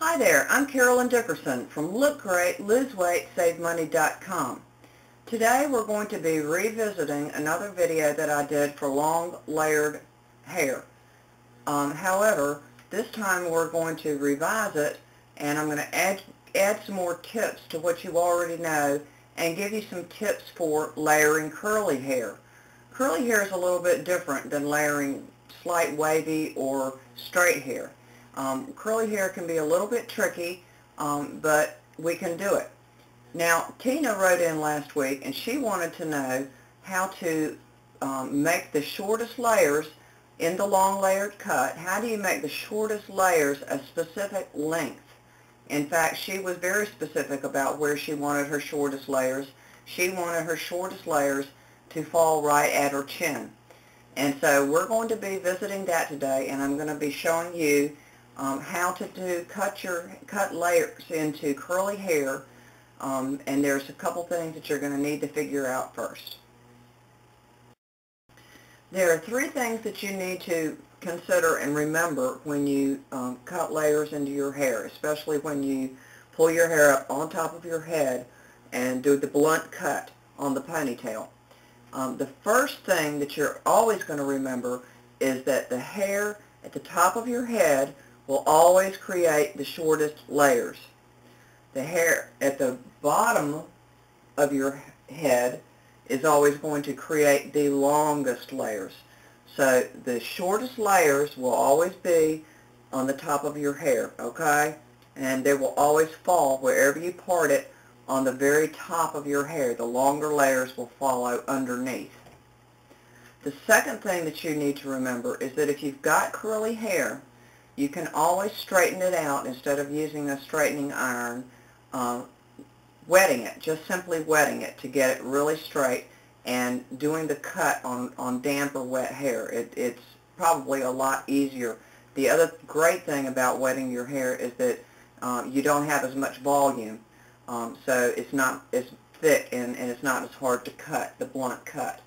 Hi there, I'm Carolyn Dickerson from Look Great, Lose Weight, Save Money.com. Today we're going to be revisiting another video that I did for long layered hair. However, this time we're going to revise it, and I'm going to add some more tips to what you already know and give you some tips for layering curly hair. Curly hair is a little bit different than layering slight wavy or straight hair. Curly hair can be a little bit tricky, but we can do it. Now, Tina wrote in last week, and she wanted to know how to make the shortest layers in the long layered cut. How do you make the shortest layers a specific length? In fact, she was very specific about where she wanted her shortest layers. She wanted her shortest layers to fall right at her chin. And so we're going to be visiting that today, and I'm going to be showing you how to cut layers into curly hair, and there's a couple things that you're going to need to figure out first. There are three things that you need to consider and remember when you cut layers into your hair, especially when you pull your hair up on top of your head and do the blunt cut on the ponytail. The first thing that you're always going to remember is that the hair at the top of your head will always create the shortest layers. The hair at the bottom of your head is always going to create the longest layers. So the shortest layers will always be on the top of your hair, okay? And they will always fall wherever you part it on the very top of your hair. The longer layers will follow underneath. The second thing that you need to remember is that if you've got curly hair, you can always straighten it out instead of using a straightening iron, wetting it, just simply wetting it to get it really straight and doing the cut on damp or wet hair. It's probably a lot easier. The other great thing about wetting your hair is that you don't have as much volume, so it's not as thick and it's not as hard to cut, the blunt cut.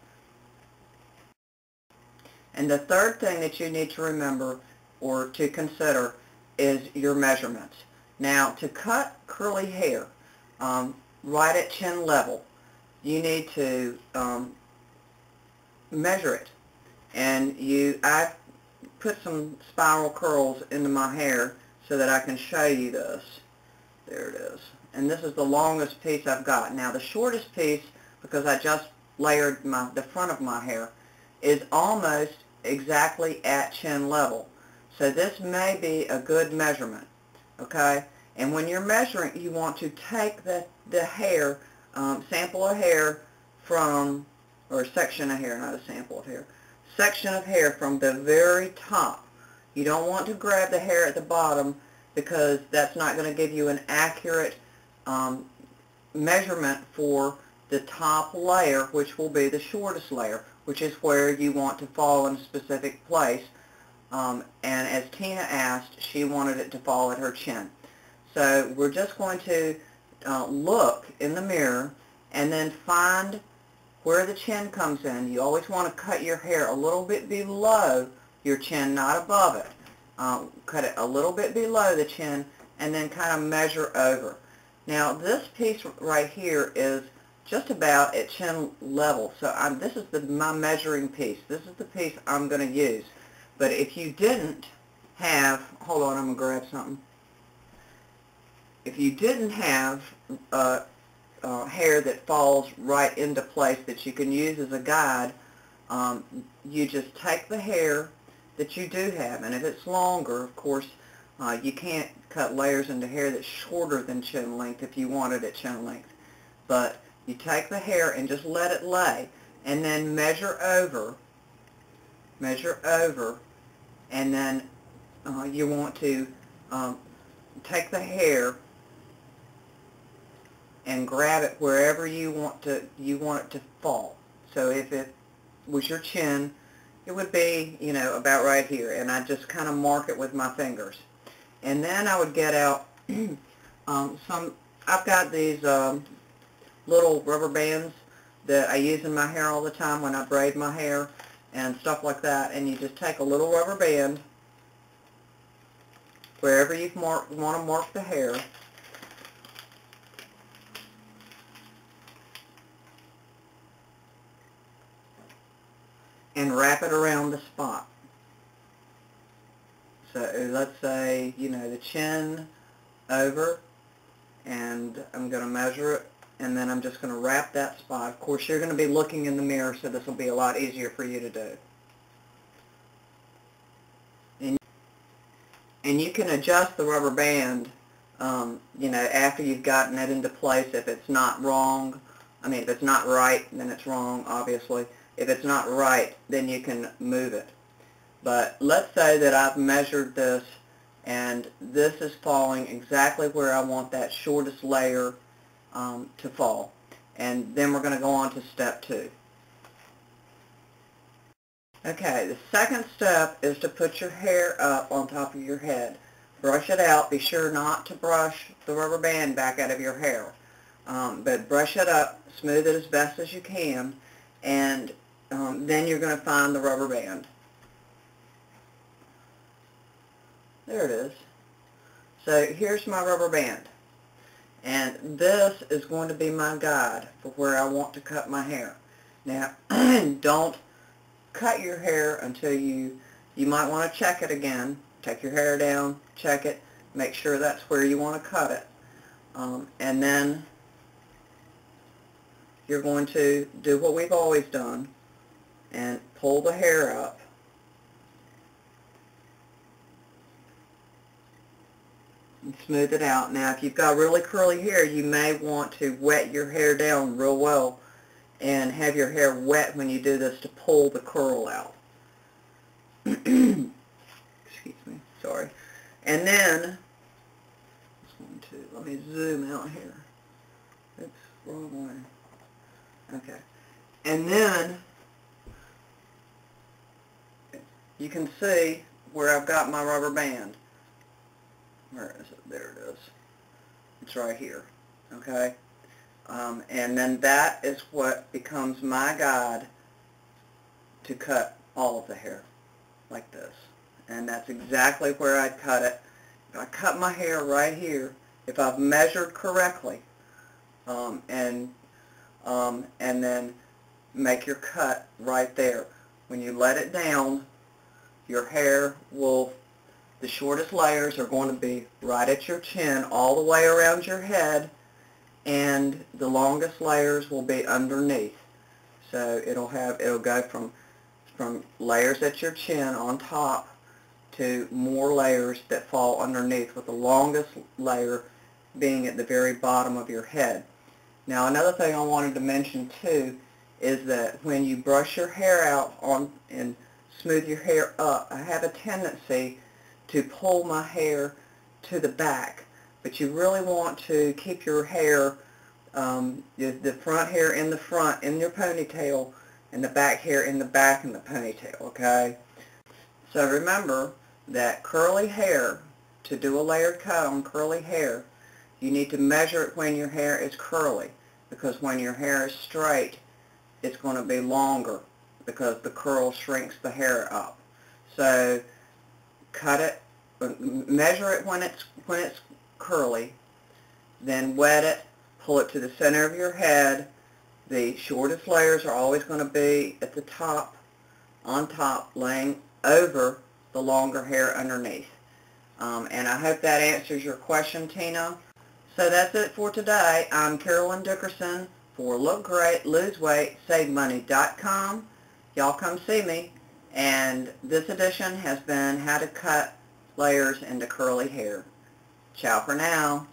And the third thing that you need to remember or to consider is your measurements. Now, to cut curly hair right at chin level, you need to measure it. And I've put some spiral curls into my hair so that I can show you this. There it is. And this is the longest piece I've got. Now, the shortest piece, because I just layered the front of my hair, is almost exactly at chin level. So this may be a good measurement, okay? And when you're measuring, you want to take the hair, sample of hair from, or a section of hair, not a sample of hair, section of hair from the very top. You don't want to grab the hair at the bottom because that's not going to give you an accurate measurement for the top layer, which will be the shortest layer, which is where you want to fall in a specific place. And as Tina asked, she wanted it to fall at her chin. So we're just going to look in the mirror and then find where the chin comes in. You always want to cut your hair a little bit below your chin, not above it. Cut it a little bit below the chin and then kind of measure over. Now this piece right here is just about at chin level. So this is my measuring piece. This is the piece I'm going to use. But if you didn't have, hold on, I'm going to grab something. If you didn't have hair that falls right into place that you can use as a guide, you just take the hair that you do have. And if it's longer, of course, you can't cut layers into hair that's shorter than chin length if you want it at chin length. But you take the hair and just let it lay, and then measure over, and then you want to take the hair and grab it wherever you want it to fall. So if it was your chin, it would be, about right here, and I just kind of mark it with my fingers. And then I would get out I've got these little rubber bands that I use in my hair all the time when I braid my hair and stuff like that, and you just take a little rubber band wherever you want to mark the hair. And wrap it around the spot. So let's say, the chin over, and I'm going to measure it, and then I'm just going to wrap that spot. Of course, you're going to be looking in the mirror, so this will be a lot easier for you to do. And you can adjust the rubber band, after you've gotten it into place. If it's not wrong, if it's not right, then it's wrong, obviously. If it's not right, then you can move it. But let's say that I've measured this, and this is falling exactly where I want that shortest layer to fall. And then we're going to go on to step 2. Okay, the second step is to put your hair up on top of your head. Brush it out. Be sure not to brush the rubber band back out of your hair. But brush it up, smooth it as best as you can, and then you're going to find the rubber band. There it is. So here's my rubber band. And this is going to be my guide for where I want to cut my hair. Now, don't cut your hair until you might want to check it again. Take your hair down, check it, make sure that's where you want to cut it. And then you're going to do what we've always done and pull the hair up. And smooth it out. Now, if you've got really curly hair, you may want to wet your hair down real well and have your hair wet when you do this to pull the curl out. Excuse me, sorry. And then, let me zoom out here. Oops, wrong way. Okay. And then, you can see where I've got my rubber band. Where is it? There it is. It's right here. Okay? And then that is what becomes my guide to cut all of the hair, like this. And that's exactly where I'd cut it. If I cut my hair right here, if I've measured correctly, and then make your cut right there. When you let it down, your hair will, the shortest layers are going to be right at your chin, all the way around your head, and the longest layers will be underneath. So it'll go from layers at your chin on top to more layers that fall underneath, with the longest layer being at the very bottom of your head. Now, another thing I wanted to mention too is that when you brush your hair out and smooth your hair up, I have a tendency to pull my hair to the back, but you really want to keep your hair, the front hair in the front in your ponytail, and the back hair in the back in the ponytail, okay? So remember that curly hair, to do a layered cut on curly hair, you need to measure it when your hair is curly, because when your hair is straight, it's going to be longer because the curl shrinks the hair up. So cut it, measure it when it's curly, then wet it, pull it to the center of your head. The shortest layers are always going to be at the top, on top, laying over the longer hair underneath. And I hope that answers your question, Tina. So that's it for today. I'm Carolyn Dickerson for Look Great, Lose Weight, SaveMoney.com. Y'all come see me. And this edition has been how to cut layers into curly hair. Ciao for now.